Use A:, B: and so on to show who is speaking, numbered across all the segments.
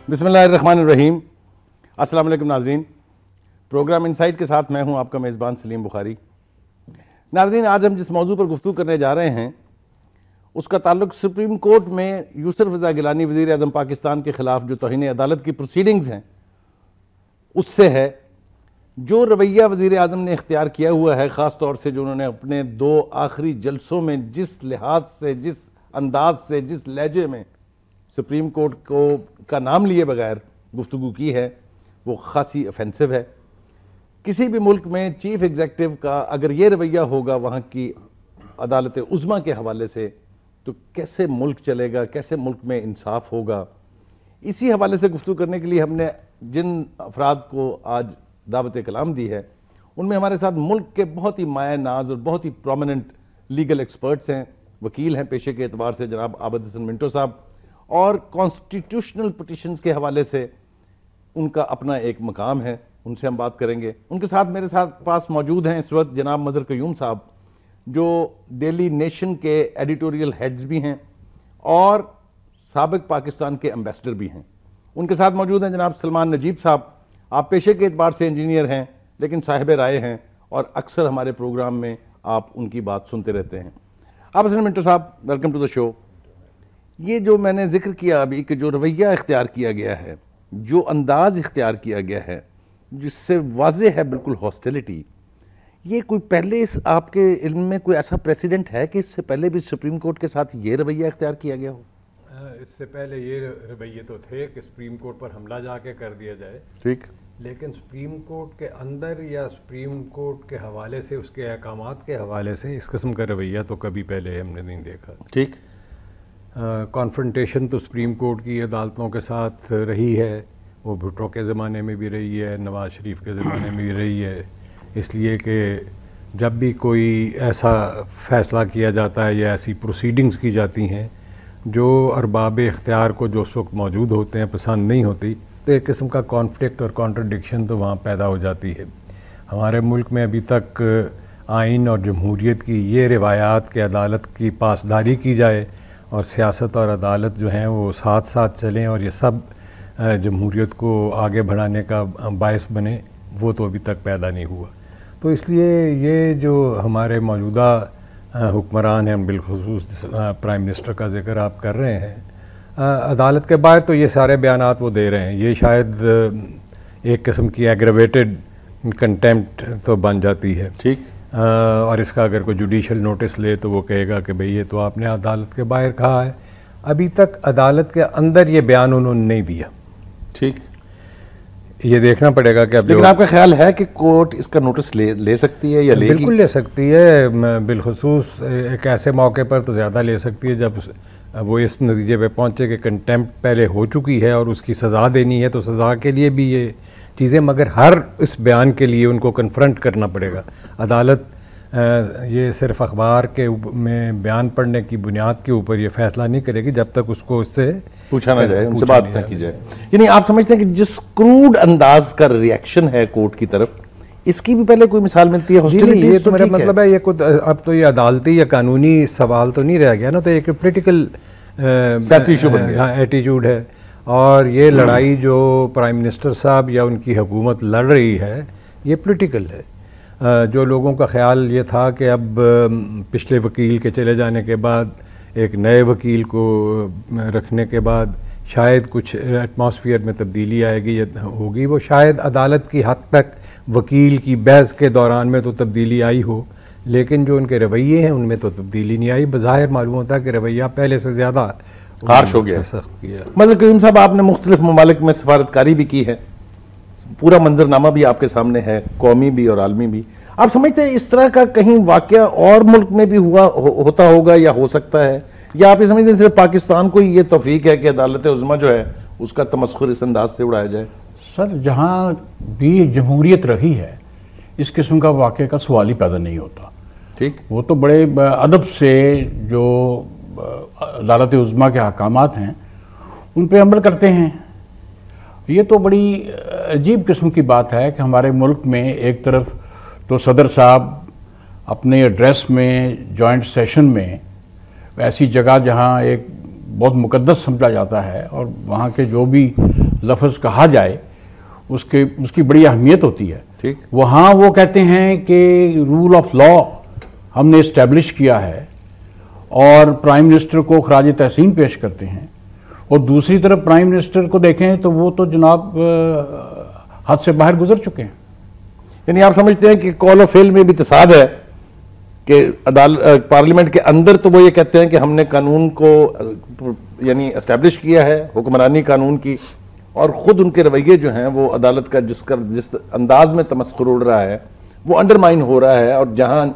A: बिस्मिल्लाहिर्रहमानिर्रहीम। अस्सलाम वालेकुम नाज़रीन। प्रोग्राम इनसाइट के साथ मैं हूं आपका मेज़बान सलीम बुखारी। नाज़रीन, आज हम जिस मौजू पर गुफ्तगू करने जा रहे हैं उसका ताल्लुक सुप्रीम कोर्ट में यूसुफ रज़ा गिलानी वज़ीर आज़म पाकिस्तान के ख़िलाफ़ जो तौहीन अदालत की प्रोसीडिंग्स हैं उससे है। जो रवैया वज़ीर आज़म ने इख्तियार किया हुआ है, ख़ास तौर से जो उन्होंने अपने दो आखिरी जलसों में जिस लिहाज से, जिस अंदाज से, जिस लहजे में सुप्रीम कोर्ट का नाम लिए बगैर गुफ्तगू की है, वो खासी ऑफेंसिव है। किसी भी मुल्क में चीफ एग्जीक्यूटिव का अगर ये रवैया होगा वहाँ की अदालत उज़्मा के हवाले से, तो कैसे मुल्क चलेगा, कैसे मुल्क में इंसाफ होगा। इसी हवाले से गुफ्तगू करने के लिए हमने जिन अफराद को आज दावत कलाम दी है, उनमें हमारे साथ मुल्क के बहुत ही माया नाज और बहुत ही प्रोमिनेंट लीगल एक्सपर्ट्स हैं, वकील हैं पेशे के एतबार से जनाब आबिद हसन मिंटो साहब, और कॉन्स्टिट्यूशनल पिटिशंस के हवाले से उनका अपना एक मकाम है, उनसे हम बात करेंगे। उनके साथ मेरे साथ पास मौजूद हैं इस वक्त जनाब मज़हर क़य्यूम साहब, जो डेली नेशन के एडिटोरियल हेड्स भी हैं और साबिक पाकिस्तान के एम्बेसडर भी हैं। उनके साथ मौजूद हैं जनाब सलमान नजीब साहब, आप पेशे के एतबार से इंजीनियर हैं लेकिन साहिब राय हैं और अक्सर हमारे प्रोग्राम में आप उनकी बात सुनते रहते हैं। आप हसन मिंटो साहब, वेलकम टू द शो। ये जो मैंने जिक्र किया अभी कि जो रवैया इख्तियार किया गया है, जो अंदाज इख्तियार किया गया है, जिससे वाज़ेह है बिल्कुल हॉस्टिलिटी, ये कोई पहले आपके इल्म में कोई ऐसा प्रेसिडेंट है कि इससे पहले भी सुप्रीम कोर्ट के साथ ये रवैया इख्तियार किया गया हो?
B: इससे पहले ये रवैये तो थे कि सुप्रीम कोर्ट पर हमला जाके कर दिया जाए, ठीक, लेकिन सुप्रीम कोर्ट के अंदर या सुप्रीम कोर्ट के हवाले से, उसके अहकामात के हवाले से इस किस्म का रवैया तो कभी पहले हमने नहीं देखा।
A: ठीक,
B: कॉन्फ्रंटेशन तो सुप्रीम कोर्ट की अदालतों के साथ रही है, वो भुट्टो के ज़माने में भी रही है, नवाज़ शरीफ के ज़माने में भी रही है, इसलिए कि जब भी कोई ऐसा फ़ैसला किया जाता है या ऐसी प्रोसीडिंग्स की जाती हैं जो अरबाब इख्तियार को जो उस वक्त मौजूद होते हैं पसंद नहीं होती, तो एक किस्म का कॉन्फ्लिक्ट और कॉन्ट्रडिक्शन तो वहाँ पैदा हो जाती है। हमारे मुल्क में अभी तक आइन और जमहूरियत की ये रिवायात कि अदालत की पासदारी की जाए और सियासत और अदालत जो हैं वो साथ साथ चलें और ये सब जमहूरियत को आगे बढ़ाने का बायस बने, वो तो अभी तक पैदा नहीं हुआ। तो इसलिए ये जो हमारे मौजूदा हुक्मरान हैं, बिलखुसूस प्राइम मिनिस्टर का जिक्र आप कर रहे हैं, अदालत के बाहर तो ये सारे बयानात वो दे रहे हैं, ये शायद एक किस्म की एग्रेवेटेड कंटेम्प्ट तो बन जाती है।
A: ठीक,
B: और इसका अगर कोई जुडिशल नोटिस ले तो वो कहेगा कि भाई ये तो आपने अदालत के बाहर कहा है। अभी तक अदालत के अंदर ये बयान उन्होंने नहीं दिया।
A: ठीक,
B: ये देखना पड़ेगा कि अब,
A: लेकिन आपका ख्याल है कि कोर्ट इसका नोटिस ले सकती है या लेगी?
B: बिल्कुल ले सकती है, बिलखुसूस एक ऐसे मौके पर तो ज़्यादा ले सकती है जब वो इस नतीजे पे पहुँचे कि कंटेम्प्ट पहले हो चुकी है और उसकी सज़ा देनी है, तो सज़ा के लिए भी ये चीज़ें, मगर हर इस बयान के लिए उनको कन्फ्रंट करना पड़ेगा। अदालत ये सिर्फ अखबार के में बयान पढ़ने की बुनियाद के ऊपर ये फैसला नहीं करेगी जब तक उसको उससे
A: पूछा ना जाए, उनसे बात ना की जाए। यानी आप समझते हैं कि जिस क्रूड अंदाज का रिएक्शन है कोर्ट की तरफ, इसकी भी पहले कोई मिसाल मिलती है?
B: ये तो मेरा मतलब है, ये खुद अब तो ये अदालती या कानूनी सवाल तो नहीं रह गया ना, तो एक पोलिटिकल एटीट्यूड है। और ये लड़ाई जो प्राइम मिनिस्टर साहब या उनकी हुकूमत लड़ रही है, ये पॉलिटिकल है। जो लोगों का ख्याल ये था कि अब पिछले वकील के चले जाने के बाद एक नए वकील को रखने के बाद शायद कुछ एटमॉस्फेयर में तब्दीली आएगी या होगी, वो शायद अदालत की हद तक वकील की बहस के दौरान में तो तब्दीली आई हो, लेकिन जो उनके रवैये हैं उनमें तो तब्दीली नहीं आई। बज़ाहिर मालूम होता है कि रवैया पहले से ज़्यादा
A: हार्श हो गया,
B: सख्त किया।
A: मतलब क़य्यूम साहब, आपने मुख्तलिफ ममालिक में सफारतकारी भी की है, पूरा मंजरनामा भी आपके सामने है, कौमी भी और आलमी भी। आप समझते हैं इस तरह का कहीं वाकया और मुल्क में भी होता होगा या हो सकता है, या आप ये समझते हैं सिर्फ पाकिस्तान को ये तौफीक है कि अदालत उज़्मा जो है उसका तमस्खुर इस अंदाज से उड़ाया जाए?
C: सर, जहाँ भी जमहूरियत रही है इस किस्म का वाकये का सवाल ही पैदा नहीं होता।
A: ठीक,
C: वो तो बड़े अदब से जो अदालत उज़्मा के अहकामात हैं उन पर अमल करते हैं। ये तो बड़ी अजीब किस्म की बात है कि हमारे मुल्क में एक तरफ तो सदर साहब अपने एड्रेस में जॉइंट सेशन में ऐसी जगह जहाँ एक बहुत मुकद्दस समझा जाता है और वहाँ के जो भी लफ्ज़ कहा जाए उसकी बड़ी अहमियत होती है।
A: ठीक।
C: वहाँ वो कहते हैं कि रूल ऑफ लॉ हमने इस्टेब्लिश किया है और प्राइम मिनिस्टर को खराज तहसीन पेश करते हैं, और दूसरी तरफ प्राइम मिनिस्टर को देखें तो वो तो जनाब हद से बाहर गुजर चुके हैं।
A: यानी आप समझते हैं कि कॉल ऑफ फेल में भी तसाद है कि पार्लियामेंट के अंदर तो वो ये कहते हैं कि हमने कानून को यानी एस्टैब्लिश किया है, हुक्मरानी कानून की, और खुद उनके रवैये जो हैं वो अदालत का जिस अंदाज में तमस्खुर उड़ रहा है वो अंडरमाइन हो रहा है, और जहां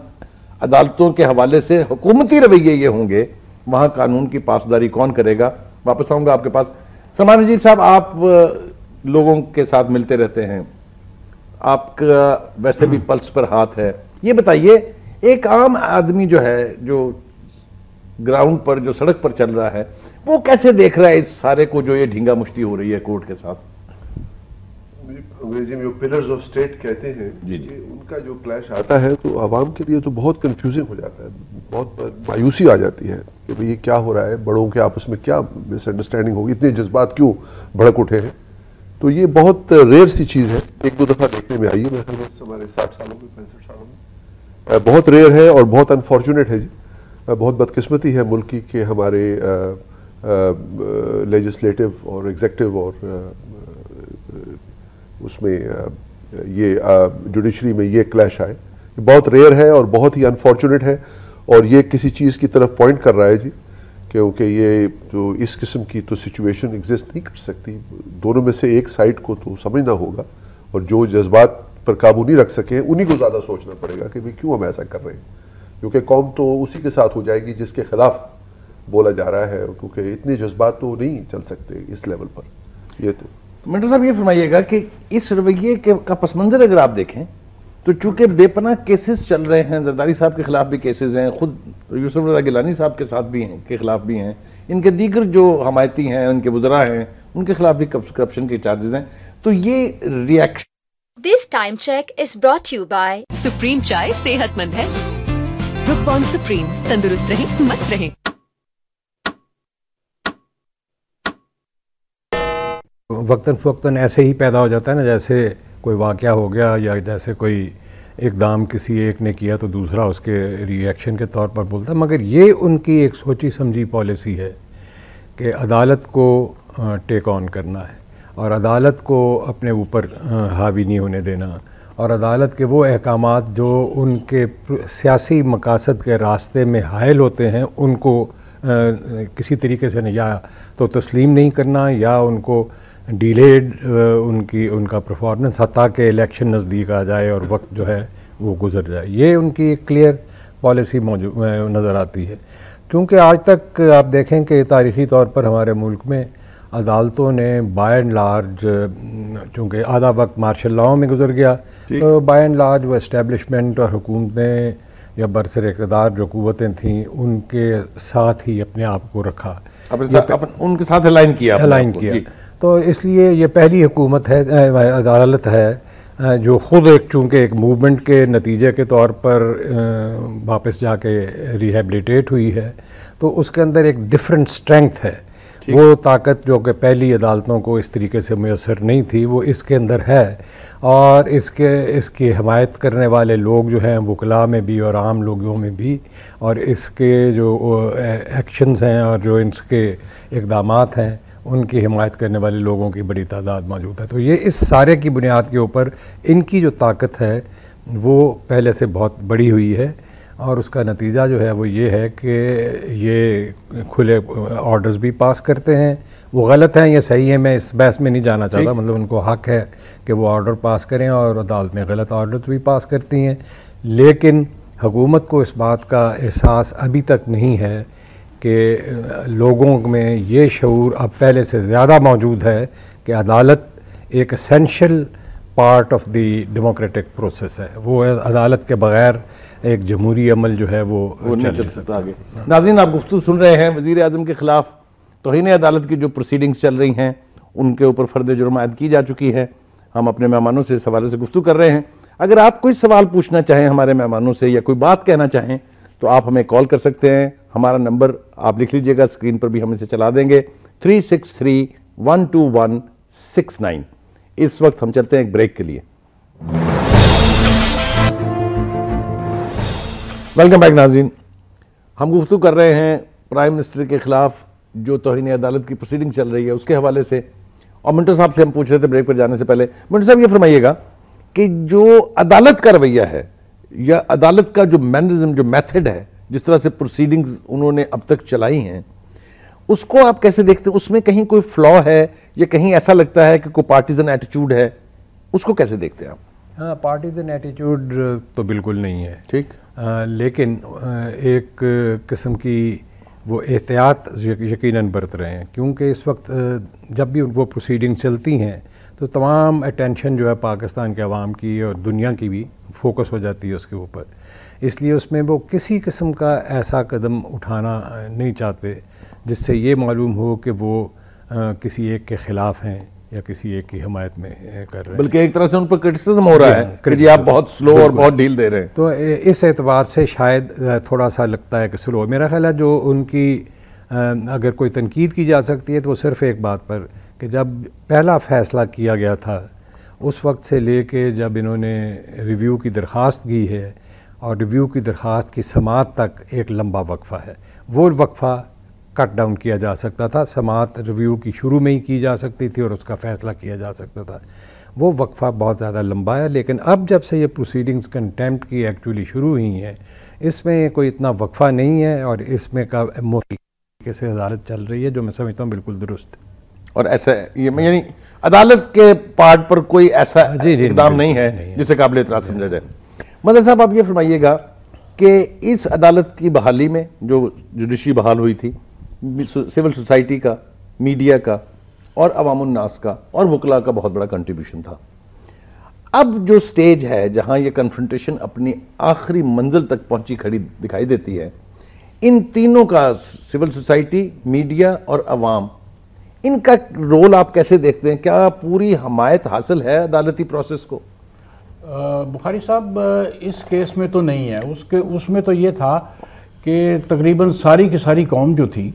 A: अदालतों के हवाले से हुकूमती रवैये ये होंगे वहां कानून की पासदारी कौन करेगा। वापस आऊंगा आपके पास। सलमान नजीब साहब, आप लोगों के साथ मिलते रहते हैं, आपका वैसे भी पल्स पर हाथ है, ये बताइए एक आम आदमी जो है, जो ग्राउंड पर, जो सड़क पर चल रहा है, वो कैसे देख रहा है इस सारे को जो ये ढींगा मुश्ती हो रही है कोर्ट के साथ?
D: अंग्रेजी में जो पिलर्स ऑफ स्टेट कहते हैं,
A: जी जी,
D: उनका जो क्लैश आता है तो आवाम के लिए तो बहुत कंफ्यूजिंग हो जाता है, बहुत मायूसी आ जाती है कि भाई ये क्या हो रहा है, बड़ों के आपस में क्या मिसअंडरस्टैंडिंग होगी, इतने जज्बात क्यों भड़क उठे हैं। तो ये बहुत रेयर सी चीज़ है, एक दो दफ़ा देखने में आई है मेरे ख्याल में हमारे 60 सालों में, 65 सालों में, बहुत रेयर है और बहुत अनफॉर्चुनेट है जी। बहुत बदकिस्मती है मुल्क की कि हमारे लेजिस्लेटिव और एग्जेक्टिव और उसमें ये जुडिशरी में ये क्लैश आए, बहुत रेयर है और बहुत ही अनफॉर्चुनेट है, और ये किसी चीज़ की तरफ पॉइंट कर रहा है जी, क्योंकि ये जो इस किस्म की तो सिचुएशन एग्जिस्ट नहीं कर सकती। दोनों में से एक साइड को तो समझना होगा, और जो जज्बात पर काबू नहीं रख सके उन्हीं को ज़्यादा सोचना पड़ेगा कि भाई क्यों हम ऐसा कर रहे हैं, क्योंकि कौम तो उसी के साथ हो जाएगी जिसके खिलाफ बोला जा रहा है, क्योंकि इतने जज्बात तो नहीं चल सकते इस लेवल पर। ये तो
A: मिंटो साहब ये फरमाइएगा कि इस रवैये का पस मंजर अगर आप देखें तो चूंकि बेपनाह केसेस चल रहे हैं, जरदारी साहब के खिलाफ भी केसेस हैं, खुद यूसुफ रज़ा गिलानी साहब के साथ भी हैं, के खिलाफ भी हैं, इनके दीगर जो हमायती हैं, उनके वज़रा हैं, उनके खिलाफ भी करप्शन के चार्जेस हैं, तो ये reaction.
E: This time check is brought you by
F: supreme chai सेहतमंद है। ब्रुक बॉन्ड सुप्रीम, तंदुरुस्त रहें, मस्त रहें।
B: वक्तन फ़वक्तन ऐसे ही पैदा हो जाता है ना, जैसे कोई वाक़या हो गया या जैसे कोई इकदाम किसी एक ने किया तो दूसरा उसके रिएक्शन के तौर पर बोलता है। मगर ये उनकी एक सोची समझी पॉलिसी है कि अदालत को टेक ऑन करना है और अदालत को अपने ऊपर हावी नहीं होने देना, और अदालत के वो अहकामात जो उनके सियासी मकासद के रास्ते में हायल होते हैं उनको किसी तरीके से या तो तस्लीम नहीं करना या उनको डिलेड उनका परफॉर्मेंस, हत्ता के इलेक्शन नज़दीक आ जाए और वक्त जो है वो गुजर जाए। ये उनकी एक क्लियर पॉलिसी मौजूद नज़र आती है। क्योंकि आज तक आप देखें कि तारीख़ी तौर पर हमारे मुल्क में अदालतों ने बाय एंड लार्ज, चूँकि आधा वक्त मार्शल लॉ में गुजर गया, तो बाय एंड लार्ज वो इस्टेब्लिशमेंट और हुकूमतें या बरसर इक़्तिदार जो क़ुव्वतें थीं उनके साथ ही अपने आप को रखा,
A: उनके साथ अलाइन किया।
B: तो इसलिए ये पहली हुकूमत है, अदालत है जो ख़ुद एक चूँकि एक मूवमेंट के नतीजे के तौर पर वापस जाके रिहेबिलिटेट हुई है, तो उसके अंदर एक डिफरेंट स्ट्रेंथ है। वो ताकत जो कि पहली अदालतों को इस तरीके से मुयसर नहीं थी वो इसके अंदर है, और इसकी हमायत करने वाले लोग जो हैं वकला में भी और आम लोगों में भी, और इसके जो एक्शंस हैं और जो इसके इक़दामात हैं उनकी हिमायत करने वाले लोगों की बड़ी तादाद मौजूद है। तो ये इस सारे की बुनियाद के ऊपर इनकी जो ताकत है वो पहले से बहुत बड़ी हुई है, और उसका नतीजा जो है वो ये है कि ये खुले ऑर्डर्स भी पास करते हैं। वो गलत हैं या सही है मैं इस बहस में नहीं जाना चाहता, मतलब उनको हक़ है कि वो ऑर्डर पास करें, और अदालतें गलत ऑर्डर्स भी पास करती हैं, लेकिन हुकूमत को इस बात का एहसास अभी तक नहीं है कि लोगों में ये शऊर अब पहले से ज़्यादा मौजूद है कि अदालत एक essential part of the democratic process है। वो अदालत के बग़ैर एक जमहूरी अमल जो है वो
A: नहीं चल सकता आगे। नाज़रीन, आप गुफ्तगू सुन रहे हैं वज़ीर आज़म के ख़िलाफ़ तौहीन अदालत की जो प्रोसीडिंग्स चल रही हैं उनके ऊपर फ़र्द जुर्म आयद की जा चुकी है। हम अपने मेहमानों से इस हवाले से गुफ्तगू कर रहे हैं। अगर आप कोई सवाल पूछना चाहें हमारे मेहमानों से या कोई बात कहना चाहें तो आप हमें कॉल कर सकते हैं। हमारा नंबर आप लिख लीजिएगा, स्क्रीन पर भी हम इसे चला देंगे, 363-121 69। इस वक्त हम चलते हैं एक ब्रेक के लिए। वेलकम बैक नाज़रीन। हम गुफ्तगू कर रहे हैं प्राइम मिनिस्टर के खिलाफ जो तौहीन अदालत की प्रोसीडिंग चल रही है उसके हवाले से, और मिंटो साहब से हम पूछ रहे थे ब्रेक पर जाने से पहले। मिंटो साहब ये फरमाइएगा कि जो अदालत का रवैया है या अदालत का जो मैनरिज्म, जो मेथड है, जिस तरह से प्रोसीडिंग्स उन्होंने अब तक चलाई हैं, उसको आप कैसे देखते हैं? उसमें कहीं कोई फ्लॉ है या कहीं ऐसा लगता है कि कोई पार्टीजन एटीट्यूड है? उसको कैसे देखते हैं आप?
B: हाँ, पार्टीजन एटीट्यूड तो बिल्कुल नहीं है,
A: ठीक,
B: लेकिन एक किस्म की वो एहतियात यकीनन बरत रहे हैं, क्योंकि इस वक्त जब भी वो प्रोसीडिंग चलती हैं तो तमाम अटेंशन जो है पाकिस्तान के अवाम की और दुनिया की भी फोकस हो जाती है उसके ऊपर। इसलिए उसमें वो किसी किस्म का ऐसा कदम उठाना नहीं चाहते जिससे ये मालूम हो कि वो किसी एक के ख़िलाफ़ हैं या किसी एक की हिमायत में कर रहे हैं।
A: बल्कि एक तरह से उन पर क्रिटिसिज्म हो रहा है कि जी आप बहुत स्लो और बहुत ढील दे रहे हैं।
B: तो इस एतबार से शायद थोड़ा सा लगता है कि स्लो। मेरा ख्याल है जो उनकी अगर कोई तनकीद की जा सकती है तो वो सिर्फ़ एक बात पर कि जब पहला फ़ैसला किया गया था उस वक्त से लेके जब इन्होंने रिव्यू की दरख्वास्त की है और रिव्यू की दरख्वास्त की समाअत तक एक लंबा वक्फ़ा है, वो वक्फ़ा कट डाउन किया जा सकता था। समाअत रिव्यू की शुरू में ही की जा सकती थी और उसका फ़ैसला किया जा सकता था। वो वक्फ़ा बहुत ज़्यादा लंबा है, लेकिन अब जब से ये प्रोसीडिंग्स कंटेम्प्ट की एक्चुअली शुरू हुई हैं, इसमें कोई इतना वक्फ़ा नहीं है और इसमें का तरीके से अदालत चल रही है जो मैं समझता हूँ बिल्कुल दुरुस्त है।
A: और ऐसा ये यानी अदालत के पार्ट पर कोई ऐसा इक़दाम नहीं है जिसे काबिल एतराज़ समझा जाए। मदर साहब आप ये फरमाइएगा कि इस अदालत की बहाली में जो जुडिशरी बहाल हुई थी, सिविल सोसाइटी का, मीडिया का और अवामुन्नास का और वकला का बहुत बड़ा कंट्रीब्यूशन था। अब जो स्टेज है जहां ये कन्फ्रंटेशन अपनी आखिरी मंजिल तक पहुंची खड़ी दिखाई देती है, इन तीनों का, सिविल सोसाइटी, मीडिया और अवाम, इनका रोल आप कैसे देखते हैं? क्या पूरी हमायत हासिल है अदालती प्रोसेस को?
C: बुखारी साहब, इस केस में तो नहीं है। उसमें तो ये था कि तकरीबन सारी की सारी कौम जो थी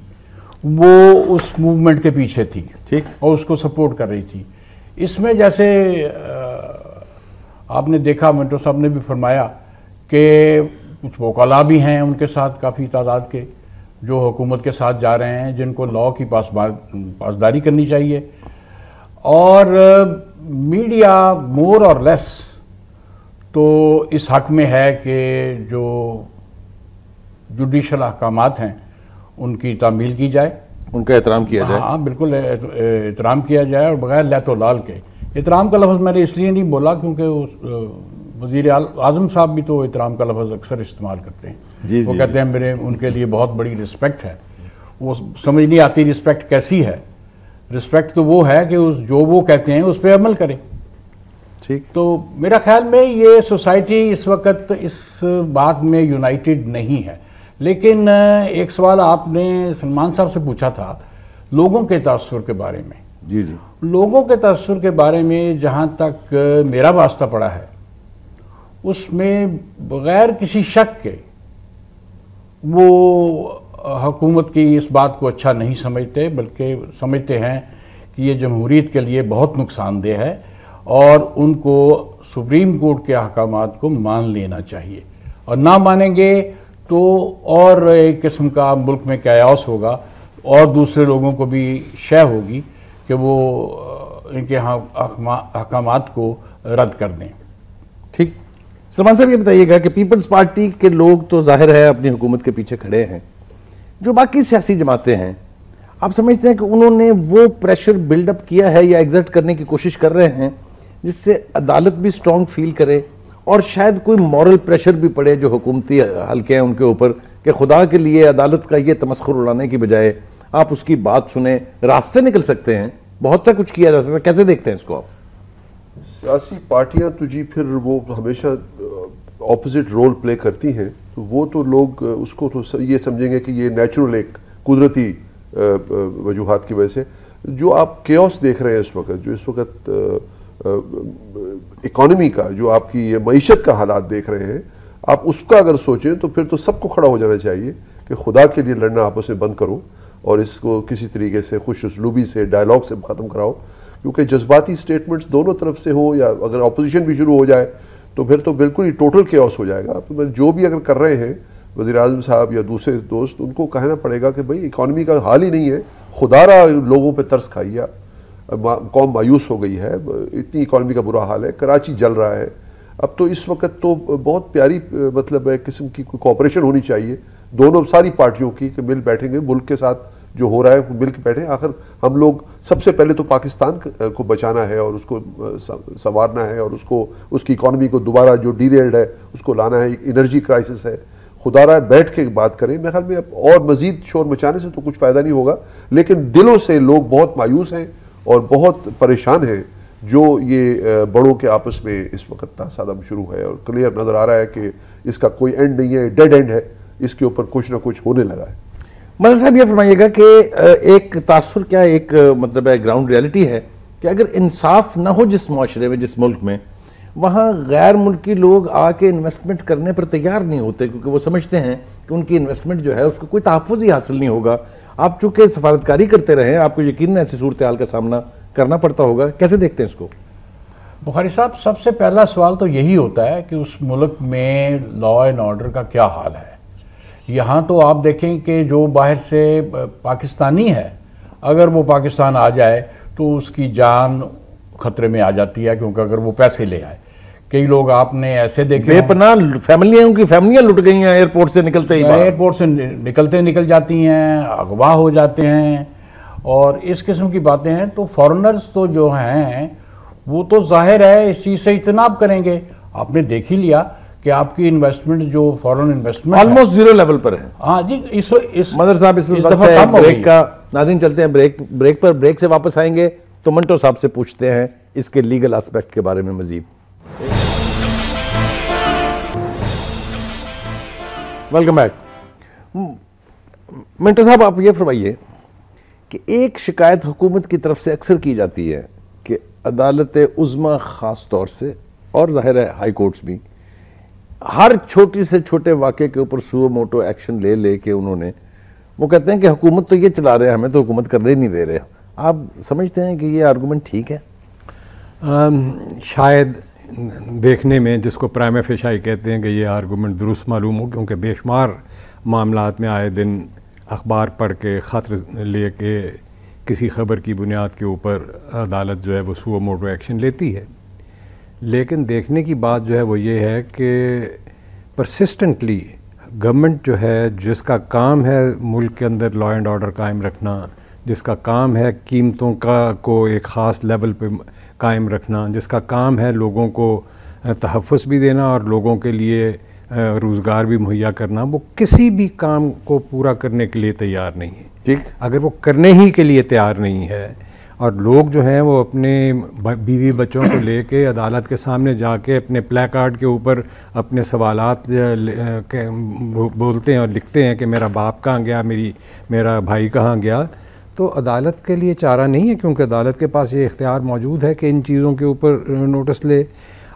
C: वो उस मूवमेंट के पीछे थी,
A: ठीक,
C: और उसको सपोर्ट कर रही थी। इसमें जैसे आपने देखा, मिंटो साहब ने भी फरमाया कि कुछ वकाला भी हैं उनके साथ, काफ़ी तादाद के, जो हुकूमत के साथ जा रहे हैं, जिनको लॉ की पासदारी करनी चाहिए। और मीडिया मोर और लेस तो इस हक में है कि जो जुडिशल अहकामात हैं उनकी तामील की जाए,
A: उनका एहतराम किया जाए।
C: हाँ, बिल्कुल एहतराम किया जाए और बगैर लैतो लाल के। एहतराम का लफ्ज़ मैंने इसलिए नहीं बोला क्योंकि वज़ीर आज़म साहब भी तो एहतराम का लफ्ज़ अक्सर इस्तेमाल करते हैं। वो कहते हैं मेरे उनके लिए बहुत बड़ी रिस्पेक्ट है। वो समझ नहीं आती रिस्पेक्ट कैसी है। रिस्पेक्ट तो वो है कि जो वो कहते हैं उस पर अमल करें।
A: ठीक,
C: तो मेरा ख्याल में ये सोसाइटी इस वक्त इस बात में यूनाइटेड नहीं है। लेकिन एक सवाल आपने सलमान साहब से पूछा था लोगों के तासुर के बारे में।
A: जी जी,
C: लोगों के तासुर के बारे में जहाँ तक मेरा वास्ता पड़ा है, उसमें बग़ैर किसी शक के वो हुकूमत की इस बात को अच्छा नहीं समझते, बल्कि समझते हैं कि ये जमहूरियत के लिए बहुत नुकसानदेह है और उनको सुप्रीम कोर्ट के अहकामात को मान लेना चाहिए। और ना मानेंगे तो और एक किस्म का मुल्क में कैओस होगा और दूसरे लोगों को भी शय होगी कि वो इनके अहकामात को रद्द कर दें।
A: ठीक, सलमान साहब ये बताइएगा कि पीपल्स पार्टी के लोग तो जाहिर है अपनी हुकूमत के पीछे खड़े हैं, जो बाकी सियासी जमातें हैं, आप समझते हैं कि उन्होंने वो प्रेशर बिल्डअप किया है या एग्जर्ट करने की कोशिश कर रहे हैं जिससे अदालत भी स्ट्रॉन्ग फील करे और शायद कोई मॉरल प्रेशर भी पड़े जो हुकूमती हल्के हैं उनके ऊपर कि खुदा के लिए अदालत का ये तमस्खुर उड़ाने की बजाय आप उसकी बात सुने, रास्ते निकल सकते हैं, बहुत सा कुछ किया जा सकता है। कैसे देखते हैं इसको आप?
D: सियासी पार्टियां तो जी फिर वो हमेशा ऑपोजिट रोल प्ले करती हैं, तो वो तो लोग उसको तो ये समझेंगे कि ये नेचुरल एक कुदरती वजूहात की वजह से जो आप केओस देख रहे हैं इस वक्त, जो इस वक्त इकोनॉमी का, जो आपकी ये मईशत का हालात देख रहे हैं, आप उसका अगर सोचें तो फिर तो सबको खड़ा हो जाना चाहिए कि खुदा के लिए लड़ना आपस में बंद करो और इसको किसी तरीके से खुश उसलूबी से, डायलॉग से ख़त्म कराओ। क्योंकि जज्बाती स्टेटमेंट्स दोनों तरफ से हो या अगर अपोजिशन भी शुरू हो जाए तो फिर तो बिल्कुल ही टोटल केओस हो जाएगा। तो जो भी अगर कर रहे हैं वज़ीर-ए-आज़म साहब या दूसरे दोस्त, उनको कहना पड़ेगा कि भाई इकॉनमी का हाल ही नहीं है, खुदारा लोगों पे तरस खाइए, कौम मायूस हो गई है, इतनी इकॉनमी का बुरा हाल है, कराची जल रहा है। अब तो इस वक्त तो बहुत प्यारी मतलब एक किस्म की कोऑपरेशन होनी चाहिए दोनों सारी पार्टियों की कि मिल बैठेंगे, मुल्क के साथ जो हो रहा है मिल के बैठे। आखिर हम लोग सबसे पहले तो पाकिस्तान को बचाना है और उसको संवारना है और उसको उसकी इकॉनमी को दोबारा जो डीरेल्ड है उसको लाना है, एनर्जी क्राइसिस है, खुदारा बैठ के बात करें। मेरे ख्याल में अब और मजीद शोर मचाने से तो कुछ फ़ायदा नहीं होगा, लेकिन दिलों से लोग बहुत मायूस हैं और बहुत परेशान हैं जो ये बड़ों के आपस में इस वक्त तासादम शुरू है और क्लियर नज़र आ रहा है कि इसका कोई एंड नहीं है, डेड एंड है, इसके ऊपर कुछ ना कुछ होने लगा है।
A: मदर साहब ये फरमाइएगा कि एक तासुर क्या एक मतलब है ग्राउंड रियलिटी है कि अगर इंसाफ ना हो जिस माशरे में, जिस मुल्क में, वहाँ गैर मुल्की लोग आके इन्वेस्टमेंट करने पर तैयार नहीं होते क्योंकि वो समझते हैं कि उनकी इन्वेस्टमेंट जो है उसको कोई तहफ़्फ़ुज़ ही हासिल नहीं होगा। आप चूँकि सफारतकारी करते रहे, आपको यकीन ऐसी सूरत हाल का सामना करना पड़ता होगा, कैसे देखते हैं इसको?
C: बुखारी साहब, सबसे पहला सवाल तो यही होता है कि उस मुल्क में लॉ एंड ऑर्डर का क्या हाल है। यहाँ तो आप देखें कि जो बाहर से पाकिस्तानी है, अगर वो पाकिस्तान आ जाए तो उसकी जान खतरे में आ जाती है, क्योंकि अगर वो पैसे ले आए, कई लोग आपने ऐसे देखे
A: बेपनाह फैमिलियां लुट गई हैं एयरपोर्ट से निकलते ही,
C: एयरपोर्ट से निकल जाती हैं, अगवा हो जाते हैं और इस किस्म की बातें हैं। तो फॉरेनर्स तो जो हैं वो तो जाहिर है इस चीज़ से इज्तनाब करेंगे। आपने देख ही लिया कि आपकी इन्वेस्टमेंट जो foreign investment
A: almost zero level पर है।
C: हाँ जी, इस
A: मदर साहब इस दफा ब्रेक का नाज़रीन चलते हैं ब्रेक पर। ब्रेक से वापस आएंगे तो मंटो साहब से पूछते हैं इसके लीगल एस्पेक्ट के बारे में मजीद। Welcome back. मिंटो साहब आप ये फरमाइए कि एक शिकायत हुकूमत की तरफ से अक्सर की जाती है कि अदालत उज़्मा ख़ास तौर से और ज़ाहिर है हाई कोर्ट्स भी हर छोटी से छोटे वाक़े के ऊपर सुओ मोटो एक्शन ले के उन्होंने वो कहते हैं कि हुकूमत तो ये चला रहे हैं, हमें तो हुकूमत करने नहीं दे रहे। आप समझते हैं कि ये आर्गूमेंट ठीक है?
B: शायद देखने में जिसको प्राइमा फेशाई कहते हैं कि ये आर्गूमेंट दुरुस्त मालूम हो, क्योंकि बेशुमार मामलात में आए दिन अखबार पढ़ के ख़त ले के किसी ख़बर की बुनियाद के ऊपर अदालत जो है वो सुओ मोटो एक्शन लेती है। लेकिन देखने की बात जो है वो ये है कि परसिस्टेंटली गवर्नमेंट जो है जिसका काम है मुल्क के अंदर लॉ एंड ऑर्डर कायम रखना, जिसका काम है कीमतों को एक ख़ास लेवल पे कायम रखना, जिसका काम है लोगों को तहफ़्फ़ुज़ भी देना और लोगों के लिए रोज़गार भी मुहैया करना, वो किसी भी काम को पूरा करने के लिए तैयार नहीं है।
A: ठीक,
B: अगर वो करने ही के लिए तैयार नहीं है और लोग जो हैं वो अपने बीवी बच्चों को लेके अदालत के सामने जाके अपने प्लेकार्ड के ऊपर अपने सवालात बोलते हैं और लिखते हैं कि मेरा बाप कहाँ गया, मेरा भाई कहाँ गया, तो अदालत के लिए चारा नहीं है, क्योंकि अदालत के पास ये इख्तियार मौजूद है कि इन चीज़ों के ऊपर नोटिस ले।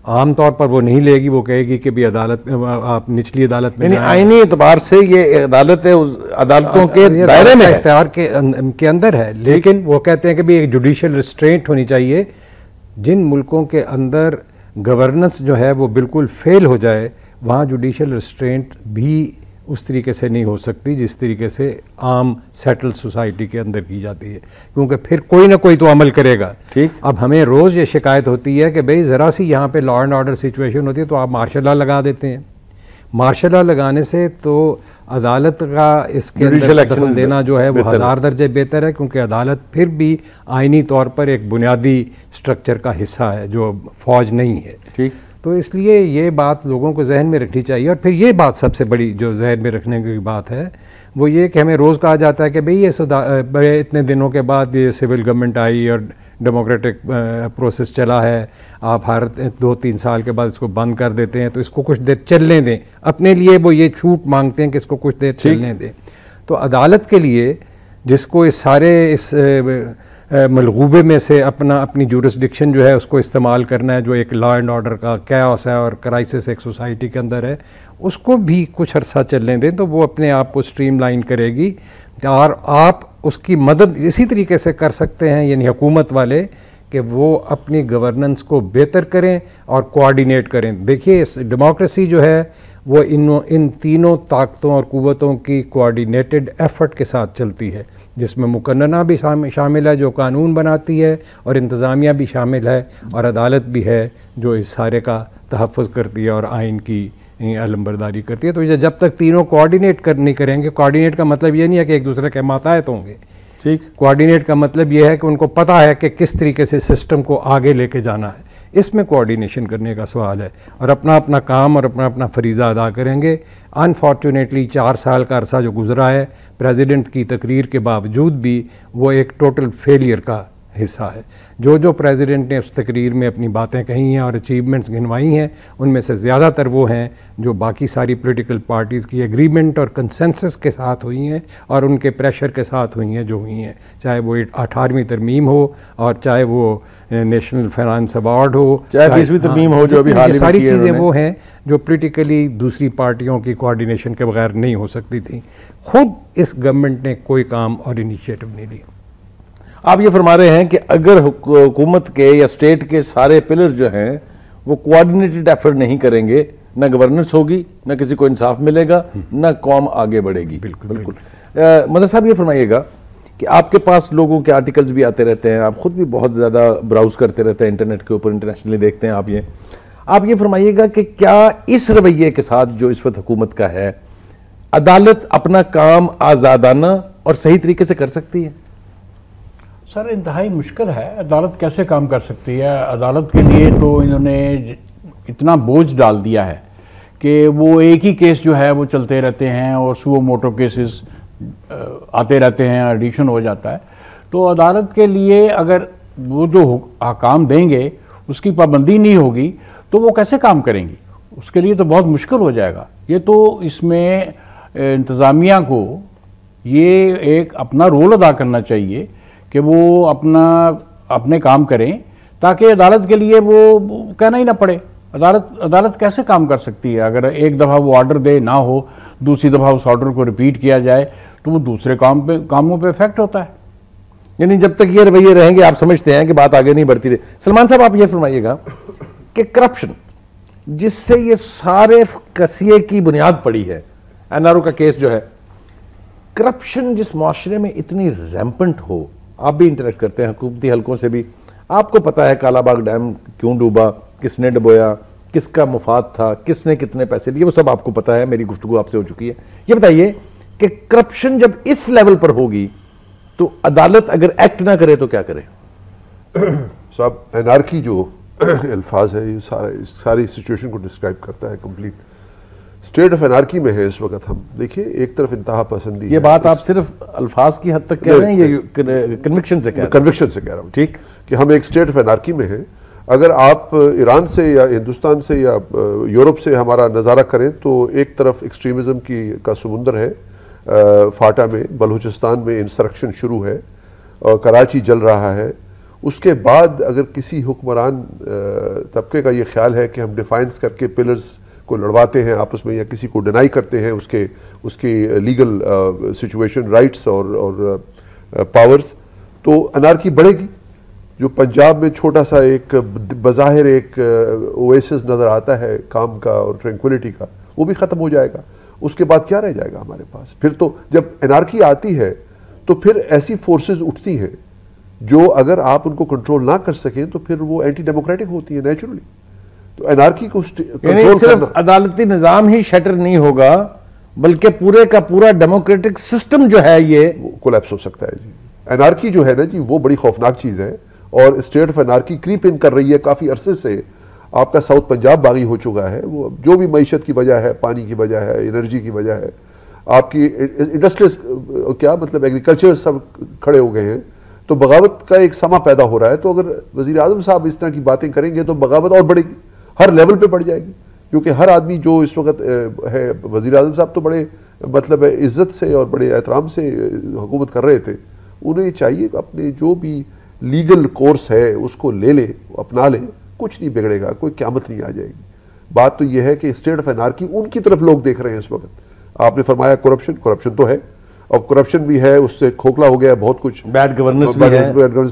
B: आम तौर पर वो नहीं लेगी, वो कहेगी कि भी अदालत आप निचली अदालत में
A: आईनी एतबार से ये अदालत है, अदालतों के दायरे में
B: इख्तियार के अंदर है। लेकिन वो कहते हैं कि भी एक जुडिशल रिस्ट्रेंट होनी चाहिए। जिन मुल्कों के अंदर गवर्नेंस जो है वो बिल्कुल फेल हो जाए, वहाँ जुडिशल रिस्ट्रेंट भी उस तरीके से नहीं हो सकती जिस तरीके से आम सेटल्ड सोसाइटी के अंदर की जाती है, क्योंकि फिर कोई ना कोई तो अमल करेगा।
A: ठीक,
B: अब हमें रोज़ ये शिकायत होती है कि भाई ज़रा सी यहाँ पे लॉ एंड ऑर्डर सिचुएशन होती है तो आप मार्शल लॉ लगा देते हैं। मार्शल लॉ लगाने से तो अदालत का इसके अंदर दखल देना जो है वो 1000 दर्जे बेहतर है, क्योंकि अदालत फिर भी आइनी तौर पर एक बुनियादी स्ट्रक्चर का हिस्सा है जो फ़ौज नहीं है।
A: ठीक,
B: तो इसलिए ये बात लोगों को जहन में रखनी चाहिए। और फिर ये बात सबसे बड़ी जो जहन में रखने की बात है वो ये कि हमें रोज़ कहा जाता है कि भाई ये बड़े इतने दिनों के बाद ये सिविल गवर्नमेंट आई और डेमोक्रेटिक प्रोसेस चला है, आप हर 2-3 साल के बाद इसको बंद कर देते हैं, तो इसको कुछ देर चलने दें। अपने लिए वो ये छूट मांगते हैं कि इसको कुछ देर चलने दें। तो अदालत के लिए जिसको इस सारे इस मलगूबे में से अपनी जुरिस्डिक्शन जो है उसको इस्तेमाल करना है, जो एक लॉ एंड ऑर्डर का कैओस है और क्राइसिस एक सोसाइटी के अंदर है, उसको भी कुछ अरसा चलने दें तो वो अपने आप को स्ट्रीमलाइन करेगी। और आप उसकी मदद इसी तरीके से कर सकते हैं, यानी हुकूमत वाले, कि वो अपनी गवर्नेंस को बेहतर करें और कोऑर्डिनेट करें। देखिए डेमोक्रेसी जो है वो इन तीनों ताकतों और क़ुव्वतों की कोऑर्डिनेटेड एफर्ट के साथ चलती है, जिसमें मुकन्नना भी शामिल है जो कानून बनाती है, और इंतज़ामिया भी शामिल है, और अदालत भी है जो इस सारे का तहफ़्फ़ुज़ करती है और आइन की अलमबरदारी करती है। तो ये जब तक तीनों कोऑर्डिनेट नहीं करेंगे, कोऑर्डिनेट का मतलब ये नहीं है कि एक दूसरे के माताहत होंगे, ठीक, कोऑर्डिनेट का मतलब ये है कि उनको पता है कि किस तरीके से सिस्टम को आगे लेके जाना है, इसमें कोऑर्डिनेशन करने का सवाल है, और अपना अपना काम और अपना अपना फरीज़ा अदा करेंगे। अनफॉर्चुनेटली 4 साल का अरसा जो गुजरा है, प्रेसिडेंट की तकरीर के बावजूद भी वो एक टोटल फेलियर का हिस्सा है। जो प्रेसिडेंट ने उस तकरीर में अपनी बातें कही हैं और अचीवमेंट्स गिनवाई हैं, उनमें से ज़्यादातर वो हैं जो बाकी सारी पॉलिटिकल पार्टीज़ की एग्रीमेंट और कंसेंसस के साथ हुई हैं और उनके प्रेशर के साथ हुई हैं जो हुई हैं, चाहे वो 18वीं तरमीम हो और चाहे वो नेशनल फाइनेंस अवार्ड हो,
A: चाहे 20वीं तरमीम हो, जो अभी हाल ही में
B: सारी चीज़ें वो हैं जो पॉलिटिकली दूसरी पार्टियों की कोऑर्डिनेशन के बगैर नहीं हो सकती थी। खुद इस गवर्नमेंट ने कोई काम और इनिशिएटिव नहीं लिया।
A: आप ये फरमा रहे हैं कि अगर हुकूमत के या स्टेट के सारे पिलर जो हैं वो कोऑर्डिनेटेड एफर्ट नहीं करेंगे, ना गवर्नेंस होगी, ना किसी को इंसाफ मिलेगा, ना कौम आगे बढ़ेगी। बिल्कुल। मदर साहब ये फरमाइएगा कि आपके पास लोगों के आर्टिकल्स भी आते रहते हैं, आप खुद भी बहुत ज़्यादा ब्राउज करते रहते हैं इंटरनेट के ऊपर, इंटरनेशनली देखते हैं आप ये फरमाइएगा कि क्या इस रवैये के साथ जो इस वक्त हुकूमत का है, अदालत अपना काम आज़ादाना और सही तरीके से कर सकती है?
C: सर इंतहाई मुश्किल है। अदालत कैसे काम कर सकती है? अदालत के लिए तो इन्होंने इतना बोझ डाल दिया है कि वो एक ही केस जो है वो चलते रहते हैं और सुओ मोटो केसेस आते रहते हैं, एडिशन हो जाता है। तो अदालत के लिए अगर वो जो अहकाम देंगे उसकी पाबंदी नहीं होगी तो वो कैसे काम करेंगी? उसके लिए तो बहुत मुश्किल हो जाएगा। ये तो इसमें इंतज़ामिया को ये एक अपना रोल अदा करना चाहिए कि वो अपने काम करें ताकि अदालत के लिए वो कहना ही ना पड़े। अदालत कैसे काम कर सकती है? अगर एक दफ़ा वो ऑर्डर दे ना हो, दूसरी दफ़ा उस ऑर्डर को रिपीट किया जाए तो वो दूसरे कामों पे इफेक्ट होता है।
A: यानी जब तक ये रवैये रहेंगे आप समझते हैं कि बात आगे नहीं बढ़ती रही। सलमान साहब आप ये फरमाइएगा कि करप्शन जिससे ये सारे कसिए की बुनियाद पड़ी है, एनआरओ का केस जो है, करप्शन जिस माशरे में इतनी रैम्पेंट हो, आप भी इंटरेक्ट करते हैं हुकूमती हलकों से भी, आपको पता है कालाबाग डैम क्यों डूबा, किसने डुबोया, किसका मुफाद था, किसने कितने पैसे लिए, वो सब आपको पता है, मेरी गुफ्तगू आपसे हो चुकी है। ये बताइए कि करप्शन जब इस लेवल पर होगी तो अदालत अगर एक्ट ना करे तो क्या करे?
D: साहब एनार्की जो अल्फाज है ये सारी सिचुएशन को डिस्क्राइब करता है। कंप्लीट स्टेट ऑफ एनार्की में है इस वक्त हम। देखिए एक तरफ इंतहा पसंदी,
A: ये बात आप सिर्फ अल्फाज की हद तक कह रहे हैं, ये कन्विक्शन से कह रहे हैं?
D: कन्विक्शन से कह रहा हूँ,
A: ठीक,
D: कि हम एक स्टेट ऑफ एनार्की में हैं। अगर आप ईरान से या हिंदुस्तान से या यूरोप से हमारा नज़ारा करें तो एक तरफ एक्सट्रीमिज़म का समुंदर है, फाटा में बलूचिस्तान में इंसरक्शन शुरू है और कराची जल रहा है। उसके बाद अगर किसी हुक्मरान तबके का ये ख्याल है कि हम डिफाइंस करके पिलर्स को लड़वाते हैं आपस में या किसी को डिनाई करते हैं उसकी लीगल सिचुएशन, राइट्स और पावर्स, तो अनार्की बढ़ेगी। जो पंजाब में छोटा सा एक बज़ाहिर एक ओएसिस नज़र आता है काम का और ट्रैंक्विलिटी का, वो भी ख़त्म हो जाएगा। उसके बाद क्या रह जाएगा हमारे पास? फिर तो जब एनार्की आती है तो फिर ऐसी फोर्सेस उठती हैं जो अगर आप उनको कंट्रोल ना कर सकें तो फिर वो एंटी डेमोक्रेटिक होती है नेचुरली। तो एनार्की को कंट्रोल
A: सिर्फ अदालती निजाम ही शटर नहीं होगा बल्कि पूरे का पूरा डेमोक्रेटिक सिस्टम जो है ये
D: कोलैप्स हो सकता है जी। एनार्की जो है ना जी वो बड़ी खौफनाक चीज़ है और state of anarchy creep in कर रही है काफ़ी अरसे से। आपका साउथ पंजाब बागी हो चुका है, वो जो भी मईशत की वजह है, पानी की वजह है, एनर्जी की वजह है, आपकी इंडस्ट्रीज क्या मतलब एग्रीकल्चर सब खड़े हो गए हैं। तो बगावत का एक समा पैदा हो रहा है। तो अगर वज़ीर आज़म साहब इस तरह की बातें करेंगे तो बगावत और बढ़ेगी, हर लेवल पे बढ़ जाएगी। क्योंकि हर आदमी जो इस वक्त है, वज़ीर आज़म साहब तो बड़े मतलब इज़्ज़त से और बड़े एहतराम से हुकूमत कर रहे थे, उन्हें चाहिए अपने जो भी लीगल कोर्स है उसको ले ले, अपना ले, कुछ नहीं बिगड़ेगा, कोई क़यामत नहीं आ जाएगी। बात तो यह है कि स्टेट ऑफ एनार्की उनकी तरफ लोग देख रहे हैं इस वक्त। आपने फरमाया करप्शन तो है और करप्शन भी है, उससे खोखला हो गया बहुत कुछ,
A: बैड गवर्नेंस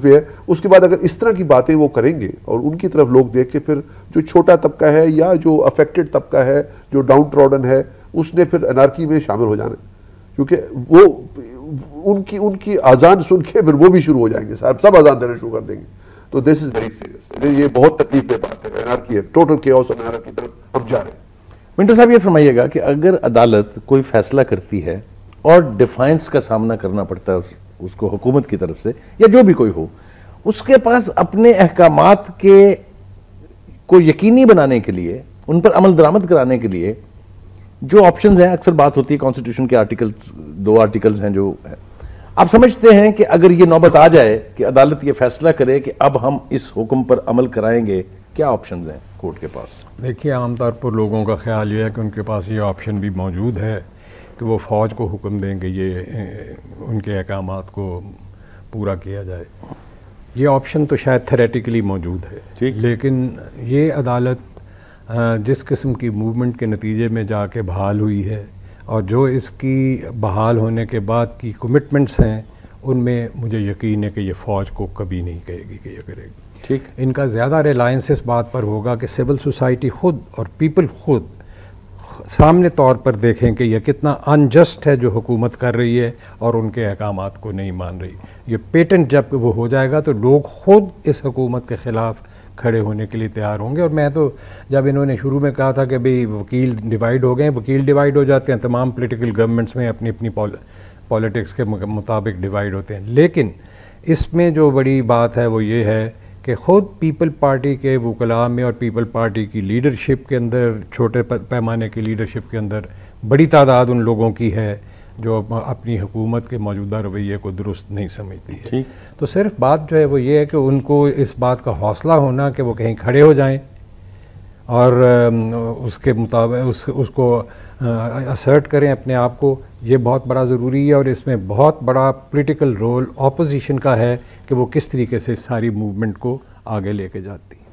D: भी है। उसके बाद अगर इस तरह की बातें वो करेंगे और उनकी तरफ लोग देख के फिर जो छोटा तबका है या जो अफेक्टेड तबका है, जो डाउन ट्रॉडन है, उसने फिर अनार्की में शामिल हो जाना, क्योंकि वो उनकी आजान सुन के फिर वो भी शुरू हो जाएंगे, सब आजान देना शुरू कर देंगे। तो दिस इज वेरी सीरियस, ये बहुत तकलीफ बात है, अनार्की है, टोटल केओस और अनार्की की तरफ हम जा रहे हैं।
A: मिंटो साहब ये फरमाइएगा कि अगर अदालत कोई फैसला करती है और डिफाइंस का सामना करना पड़ता है उसको हुकूमत की तरफ से या जो भी कोई हो, उसके पास अपने अहकामात के को यकीनी बनाने के लिए, उन पर अमल दरामद कराने के लिए जो ऑप्शंस हैं, अक्सर बात होती है कॉन्स्टिट्यूशन के आर्टिकल्स, 2 आर्टिकल्स हैं जो है, आप समझते हैं कि अगर ये नौबत आ जाए कि अदालत ये फैसला करे कि अब हम इस हुक्म पर अमल कराएंगे, क्या ऑप्शंस हैं कोर्ट के पास?
B: देखिए, आमतौर पर लोगों का ख्याल ये है कि उनके पास ये ऑप्शन भी मौजूद है कि वो फ़ौज को हुक्म देंगे ये उनके अहकामात को पूरा किया जाए। ये ऑप्शन तो शायद थेरेटिकली मौजूद है,
A: ठीक,
B: लेकिन ये अदालत जिस किस्म की मूवमेंट के नतीजे में जाके बहाल हुई है और जो इसकी बहाल होने के बाद की कमिटमेंट्स हैं, उनमें मुझे यकीन है कि ये फ़ौज को कभी नहीं कहेगी कि ये करेगी।
A: ठीक,
B: इनका ज़्यादा रिलायंस इस बात पर होगा कि सिविल सोसाइटी खुद और पीपल खुद सामने तौर पर देखें कि यह कितना अनजस्ट है जो हुकूमत कर रही है और उनके अहकामात को नहीं मान रही। ये पेटेंट जब वो हो जाएगा तो लोग खुद इस हुकूमत के ख़िलाफ़ खड़े होने के लिए तैयार होंगे। और मैं तो जब इन्होंने शुरू में कहा था कि भाई वकील डिवाइड हो गए, वकील डिवाइड हो जाते हैं, तमाम पॉलिटिकल गवर्नमेंट्स में अपनी अपनी पॉलिटिक्स के मुताबिक डिवाइड होते हैं, लेकिन इसमें जो बड़ी बात है वो ये है कि ख़ुद पीपल पार्टी के वकला में और पीपल पार्टी की लीडरशिप के अंदर, छोटे पैमाने की लीडरशिप के अंदर बड़ी तादाद उन लोगों की है जो अपनी हुकूमत के मौजूदा रवैये को दुरुस्त नहीं समझती है।
A: ठीक,
B: तो सिर्फ बात जो है वो ये है कि उनको इस बात का हौसला होना कि वो कहीं खड़े हो जाएं और उसके मुताबिक उसको असर्ट करें अपने आप को, ये बहुत बड़ा ज़रूरी है। और इसमें बहुत बड़ा पॉलिटिकल रोल ऑपोजिशन का है कि वो किस तरीके से सारी मूवमेंट को आगे लेके जाती है।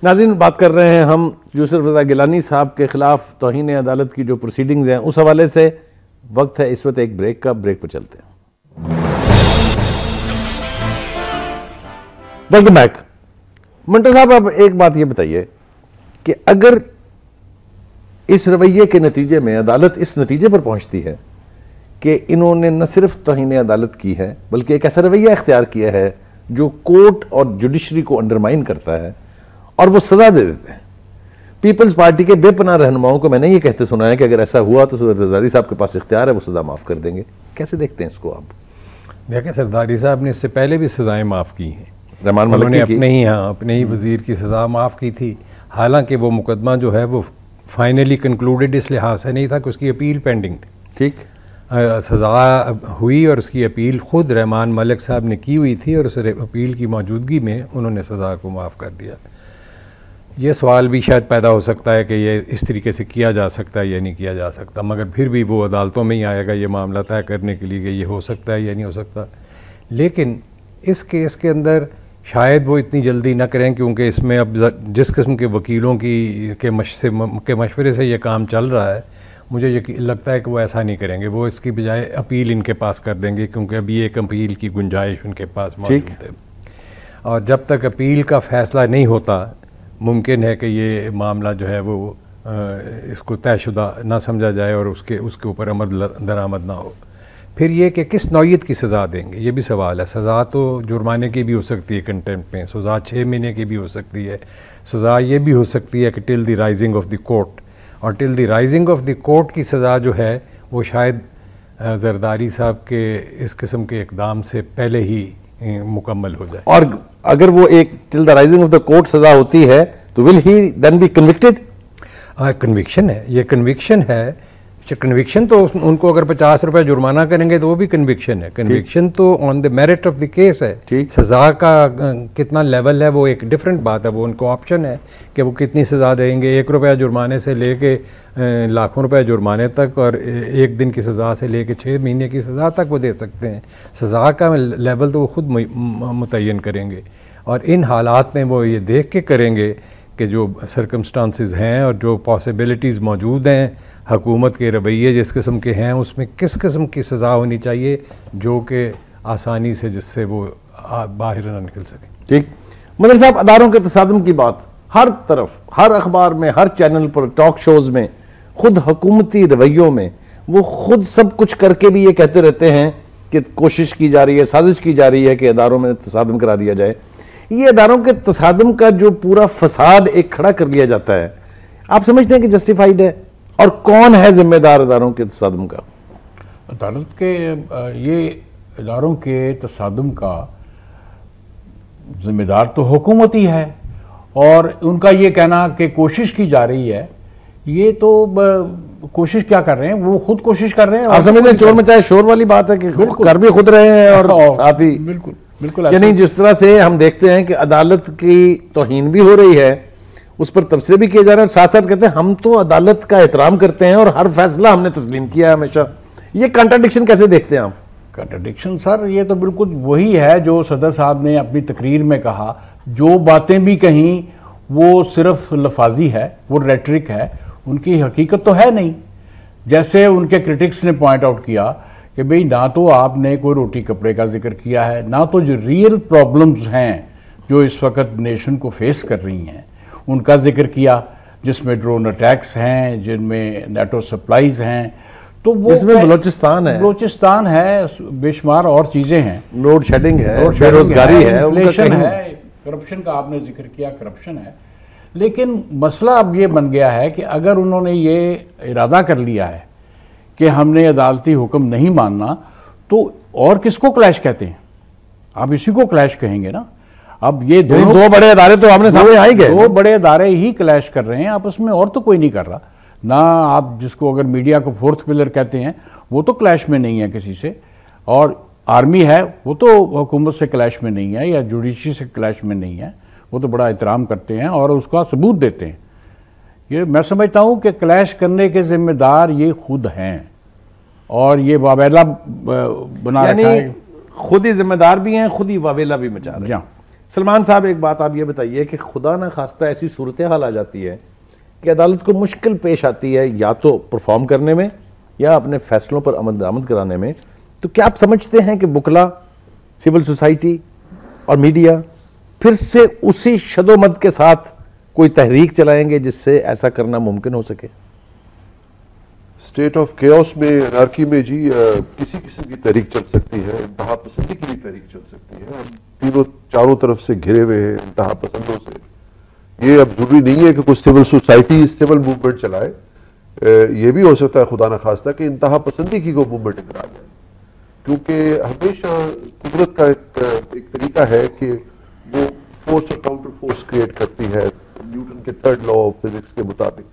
A: नाज़रीन, बात कर रहे हैं हम यूसुफ रज़ा गिलानी साहब के खिलाफ तौहीन अदालत की जो प्रोसीडिंग्स हैं उस हवाले से। वक्त है इस वक्त एक ब्रेक का, ब्रेक पर चलते हैं। Welcome back. मंटो साहब, अब एक बात ये बताइए कि अगर इस रवैये के नतीजे में अदालत इस नतीजे पर पहुंचती है कि इन्होंने न सिर्फ तौहीन अदालत की है बल्कि एक ऐसा रवैया इख्तियार किया है जो कोर्ट और जुडिशरी को अंडरमाइन करता है और वो सजा दे देते हैं, पीपल्स पार्टी के बेपनाह रहनुमाओं को मैंने ये कहते सुना है कि अगर ऐसा हुआ तो जरदारी साहब के पास इख्तियार है, वो सजा माफ़ कर देंगे। कैसे देखते हैं इसको आप?
B: देखिए, जरदारी साहब ने इससे पहले भी सज़ाएँ माफ़ की हैं।
A: रहमान मलिक
B: ने अपने ही वज़ीर की सज़ा माफ़ की थी, हालांकि वो मुकदमा जो है वो फाइनली कंक्लूडेड इस लिहाज से नहीं था कि उसकी अपील पेंडिंग थी।
A: ठीक,
B: सज़ा हुई और उसकी अपील ख़ुद रहमान मलिक साहब ने की हुई थी और उस अपील की मौजूदगी में उन्होंने सज़ा को माफ़ कर दिया। ये सवाल भी शायद पैदा हो सकता है कि ये इस तरीके से किया जा सकता है या नहीं किया जा सकता, मगर फिर भी वो अदालतों में ही आएगा ये मामला तय करने के लिए कि ये हो सकता है या नहीं हो सकता। लेकिन इस केस के अंदर शायद वो इतनी जल्दी ना करें, क्योंकि इसमें अब जिस किस्म के वकीलों के मशवरे से ये काम चल रहा है, मुझे लगता है कि वो ऐसा नहीं करेंगे। वो इसकी बजाय अपील इनके पास कर देंगे, क्योंकि अभी एक अपील की गुंजाइश उनके पास मौजूद है। और जब तक अपील का फ़ैसला नहीं होता, मुमकिन है कि ये मामला जो है वो इसको तयशुदा ना समझा जाए और उसके ऊपर अमल दरामद ना हो। फिर ये कि किस नौयत की सज़ा देंगे, ये भी सवाल है। सज़ा तो जुर्माने की भी हो सकती है कंटेम्प्ट में, सज़ा 6 महीने की भी हो सकती है, सज़ा ये भी हो सकती है कि till the rising of the court, और till the rising of the court की सज़ा जो है वो शायद जरदारी साहब के इस किस्म के इकदाम से पहले ही मुकम्मल हो जाए।
A: और अगर वो एक till the rising of the court सज़ा होती है तो will he then be convicted?
B: Conviction है, ये कन्विक्शन है। कन्विक्शन तो उनको अगर 50 रुपये जुर्माना करेंगे तो वो भी कन्विक्शन है। कन्विक्शन तो on the merit of the case है। सज़ा का कितना लेवल है वो एक डिफरेंट बात है, वो उनको ऑप्शन है कि वो कितनी सज़ा देंगे, 1 रुपया जुर्माने से लेके लाखों रुपए जुर्माने तक और 1 दिन की सज़ा से लेके 6 महीने की सज़ा तक वो दे सकते हैं। सज़ा का लेवल तो वो खुद मुतय्यन करेंगे और इन हालात में वो ये देख के करेंगे कि जो सर्कमस्टांसिस हैं और जो पॉसिबिलिटीज़ मौजूद हैं हुकूमत के रवैये जिस किस्म के हैं, उसमें किस किस्म की सज़ा होनी चाहिए जो कि आसानी से जिससे वो बाहर ना निकल सके।
A: ठीक, मदर साहब, अदारों के तसादुम की बात हर तरफ, हर अखबार में, हर चैनल पर, टॉक शोज में, खुद हुकूमती रवैयों में वो खुद सब कुछ करके भी ये कहते रहते हैं कि कोशिश की जा रही है, साजिश की जा रही है कि अदारों में तसादुम करा दिया जाए। ये अदारों के तसादुम का जो पूरा फसाद एक खड़ा कर लिया जाता है, आप समझते हैं कि जस्टिफाइड है? और कौन है जिम्मेदार अदारों के तसादुम का?
C: अदालत के ये इदारों के तसादुम का जिम्मेदार तो हुकूमत ही है, और उनका ये कहना कि कोशिश की जा रही है, ये तो कोशिश क्या कर रहे हैं, वो खुद कोशिश कर रहे हैं।
A: आप समझते हैं चोर मचाए शोर वाली बात है कि कर भी खुद रहे हैं और साथ ही
C: बिल्कुल बिल्कुल,
A: यानी जिस तरह से हम देखते हैं कि अदालत की तौहीन भी हो रही है, उस पर तबसरे भी किए जा रहे हैं, साथ साथ कहते हैं हम तो अदालत का एहतराम करते हैं और हर फैसला हमने तस्लीम किया है हमेशा। ये कंट्राडिक्शन कैसे देखते हैं आप?
C: कंट्राडिक्शन सर, ये तो बिल्कुल वही है जो सदर साहब ने अपनी तकरीर में कहा। जो बातें भी कहीं वो सिर्फ लफाजी है, वो रेटरिक है, उनकी हकीकत तो है नहीं। जैसे उनके क्रिटिक्स ने पॉइंट आउट किया कि भाई ना तो आपने कोई रोटी कपड़े का जिक्र किया है, ना तो जो रियल प्रॉब्लम्स हैं जो इस वक्त नेशन को फेस कर रही हैं उनका जिक्र किया, जिसमें ड्रोन अटैक्स हैं, जिनमें नेटो सप्लाईज हैं, तो वो
A: इसमें बलोचिस्तान
C: है, बेशुमार और चीज़ें हैं,
A: लोड शेडिंग है, बेरोजगारी है,
C: इन्फ्लेशन है, करप्शन का आपने जिक्र किया, करप्शन है। लेकिन मसला अब ये बन गया है कि अगर उन्होंने ये इरादा कर लिया है कि हमने अदालती हुक्म नहीं मानना, तो और किसको क्लैश कहते हैं? आप इसी को क्लैश कहेंगे ना। अब ये
A: दो बड़े अदारे तो आपने सामने आ ही गए,
C: दो बड़े अदारे ही क्लैश कर रहे हैं आपस में, और तो कोई नहीं कर रहा ना। आप जिसको अगर मीडिया को फोर्थ पिलर कहते हैं, वो तो क्लैश में नहीं है किसी से, और आर्मी है वो तो हुकूमत से क्लैश में नहीं है या जुडिशरी से क्लैश में नहीं है, वो तो बड़ा एहतराम करते हैं और उसका सबूत देते हैं। ये मैं समझता हूँ कि क्लैश करने के जिम्मेदार ये खुद हैं, और ये वावेला बना रखा है,
A: खुद ही जिम्मेदार भी हैं, खुद ही वावेला भी मचा रहे हैं। सलमान साहब, एक बात आप ये बताइए कि खुदा न खास्ता ऐसी सूरत हाल आ जाती है कि अदालत को मुश्किल पेश आती है या तो परफॉर्म करने में या अपने फैसलों पर अमल दरामद कराने में, तो क्या आप समझते हैं कि बुकला, सिविल सोसाइटी और मीडिया फिर से उसी शदोमद के साथ कोई तहरीक चलाएंगे जिससे ऐसा करना मुमकिन हो सके?
D: स्टेट ऑफ केओस में, अनार्की में जी किसी किस्म की तहरीक चल सकती है, इंतहा पसंदी की भी तहरीक चल सकती है। हम तीनों चारों तरफ से घिरे हुए हैं इंतहा पसंदों से। ये अब जरूरी नहीं है कि कुछ सिविल सोसाइटी सिविल मूवमेंट चलाए, ये भी हो सकता है खुदा न खास्ता कि इंतहा पसंदी की को मूवमेंट इधर आ जाए, क्योंकि हमेशा कुदरत का एक तरीका है कि वो फोर्स और काउंटर फोर्स क्रिएट करती है, न्यूटन के थर्ड लॉ ऑफ फिजिक्स के मुताबिक।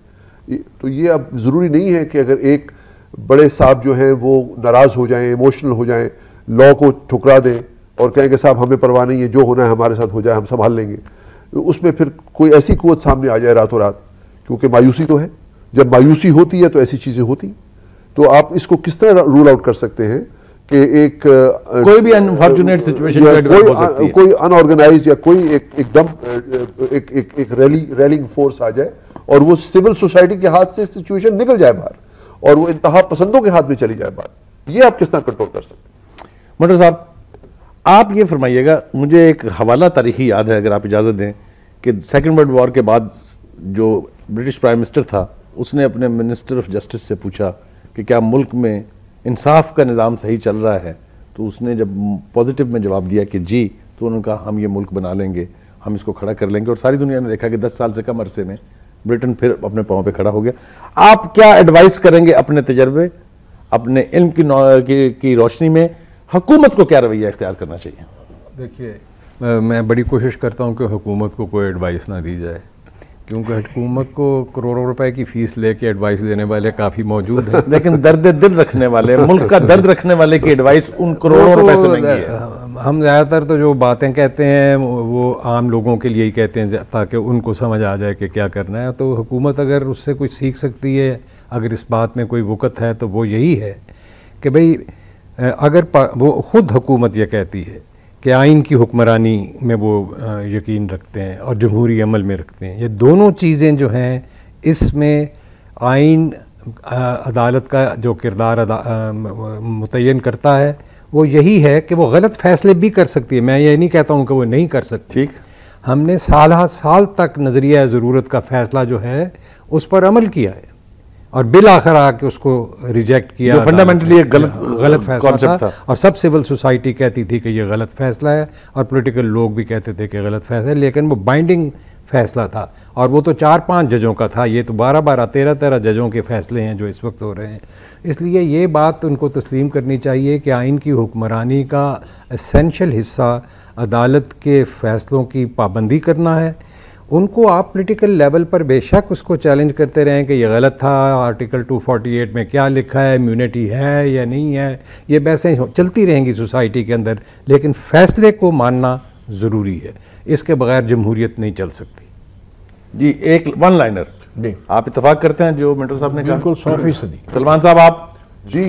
D: तो ये अब ज़रूरी नहीं है कि अगर एक बड़े साहब जो हैं वो नाराज़ हो जाएं, इमोशनल हो जाएं, लॉ को ठुकरा दें और कहें कि साहब हमें परवाह नहीं है, जो होना है हमारे साथ हो जाए, हम संभाल लेंगे। तो उसमें फिर कोई ऐसी कुव्वत सामने आ जाए रातों रात, क्योंकि मायूसी तो है। जब मायूसी होती है तो ऐसी चीज़ें होती। तो आप इसको किस तरह रूल आउट कर सकते हैं कि एक
A: कोई भी अनफॉर्चुनेट सिचुएशन,
D: कोई अनऑर्गेनाइज या कोई एकदम एक रैलिंग फोर्स आ जाए और वो सिविल सोसाइटी के हाथ से सिचुएशन निकल जाए बाहर और वो इंतहा पसंदों के हाथ में चली जाए बाहर। ये आप किस तरह कंट्रोल कर सकते हैं?
A: मटर साहब, आप ये फरमाइएगा, मुझे एक हवाला तारीखी याद है, अगर आप इजाज़त दें, कि सेकेंड वर्ल्ड वॉर के बाद जो ब्रिटिश प्राइम मिनिस्टर था उसने अपने मिनिस्टर ऑफ जस्टिस से पूछा कि क्या मुल्क में इंसाफ का निज़ाम सही चल रहा है, तो उसने जब पॉजिटिव में जवाब दिया कि जी, तो उन्होंने कहा हम ये मुल्क बना लेंगे, हम इसको खड़ा कर लेंगे। और सारी दुनिया ने देखा कि 10 साल से कम अरसे में ब्रिटेन फिर अपने पाँव पे खड़ा हो गया। आप क्या एडवाइस करेंगे अपने तजर्बे, अपने इल्म की रोशनी में हुकूमत को क्या रवैया इख्तियार करना चाहिए?
B: देखिए, मैं बड़ी कोशिश करता हूँ कि हुकूमत को कोई एडवाइस ना दी जाए, क्योंकि हुकूमत को करोड़ों रुपए की फीस लेके एडवाइस देने वाले काफ़ी मौजूद हैं,
A: लेकिन दर्द दिल रखने वाले, मुल्क का दर्द रखने वाले की एडवाइस उन करोड़ों रुपए से नहीं है।
B: हम ज़्यादातर तो जो बातें कहते हैं वो आम लोगों के लिए ही कहते हैं ताकि उनको समझ आ जाए कि क्या करना है। तो हुकूमत अगर उससे कुछ सीख सकती है, अगर इस बात में कोई वक़्त है, तो वो यही है कि भाई अगर वो ख़ुद हुकूमत ये कहती है कि आइन की हुक्मरानी में वो यकीन रखते हैं और जमहूरी अमल में रखते हैं। ये दोनों चीज़ें जो हैं, इसमें आइन अदालत का जो किरदार मुतय्यन करता है वो यही है कि वो गलत फ़ैसले भी कर सकती है। मैं ये नहीं कहता हूँ कि वो नहीं कर सकती।
A: ठीक,
B: हमने साल तक नज़रिया ज़रूरत का फ़ैसला जो है उस पर अमल किया है और बिल आखिर आके उसको रिजेक्ट किया।
A: जो फंडामेंटली एक गलत
B: फैसला
A: कॉन्सेप्ट था
B: और सब सिविल सोसाइटी कहती थी कि ये गलत फैसला है और पॉलिटिकल लोग भी कहते थे कि गलत फैसला है, लेकिन वो बाइंडिंग फैसला था और वो तो 4-5 जजों का था। ये तो 12-12, 13-13 जजों के फैसले हैं जो इस वक्त हो रहे हैं। इसलिए ये बात उनको तस्लीम करनी चाहिए कि आइन की हुक्मरानी का एसेंशियल हिस्सा अदालत के फ़ैसलों की पाबंदी करना है। उनको आप पॉलिटिकल लेवल पर बेशक उसको चैलेंज करते रहें कि ये गलत था, आर्टिकल 248 में क्या लिखा है, इम्यूनिटी है या नहीं है, ये बहसें चलती रहेंगी सोसाइटी के अंदर, लेकिन फ़ैसले को मानना ज़रूरी है। इसके बगैर जमहूरियत नहीं चल सकती।
A: जी, एक वन लाइनर
C: जी,
A: आप इत्तेफाक करते हैं जो मिंटो साहब ने कहा?
C: बिल्कुल 100%।
A: सलमान साहब आप?
D: जी,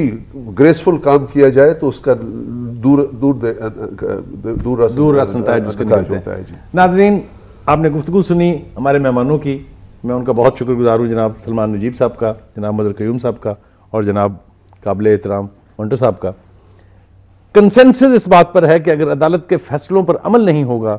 D: ग्रेसफुल काम किया जाए तो उसका दूर
A: रसनता है जिसको कहते
D: होता है।
A: हैं।
D: जी,
A: नाजरीन, आपने गुफ्तगू सुनी हमारे मेहमानों की। मैं उनका बहुत शुक्रगुजार हूँ, जनाब सलमान नजीब साहब का, जनाब मदर क़य्यूम साहब का और जनाब काबिल एहतराम मंटो साहब का। कंसेंसस इस बात पर है कि अगर अदालत के फैसलों पर अमल नहीं होगा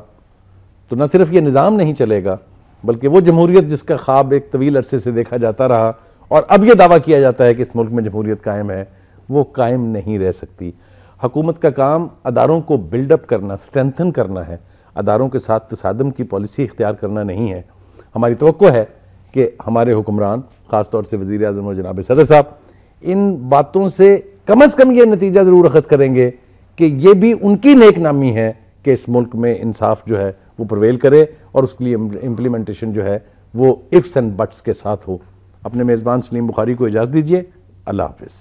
A: तो न सिर्फ ये निज़ाम नहीं चलेगा, बल्कि वो जमहूरियत जिसका ख्वाब एक तवील अरसे से देखा जाता रहा और अब यह दावा किया जाता है कि इस मुल्क में जमहूरियत कायम है, वो कायम नहीं रह सकती। हुकूमत का काम अदारों को बिल्डअप करना, स्ट्रेंथन करना है, अदारों के साथ तसादम की पॉलिसी इख्तियार करना नहीं है। हमारी तवक्को है कि हमारे हुक्मरान, ख़ास तौर से वज़ीर आज़म और जनाब सदर साहब, इन बातों से कम ये नतीजा ज़रूर अखज़ करेंगे कि ये भी उनकी नेक नामी है कि इस मुल्क में इंसाफ जो है वो प्रवेल करे और उसके लिए इम्प्लीमेंटेशन जो है वो इफ्स एंड बट्स के साथ हो। अपने मेज़बान सलीम बुखारी को इजाज़त दीजिए। अल्लाह हाफ़िज़।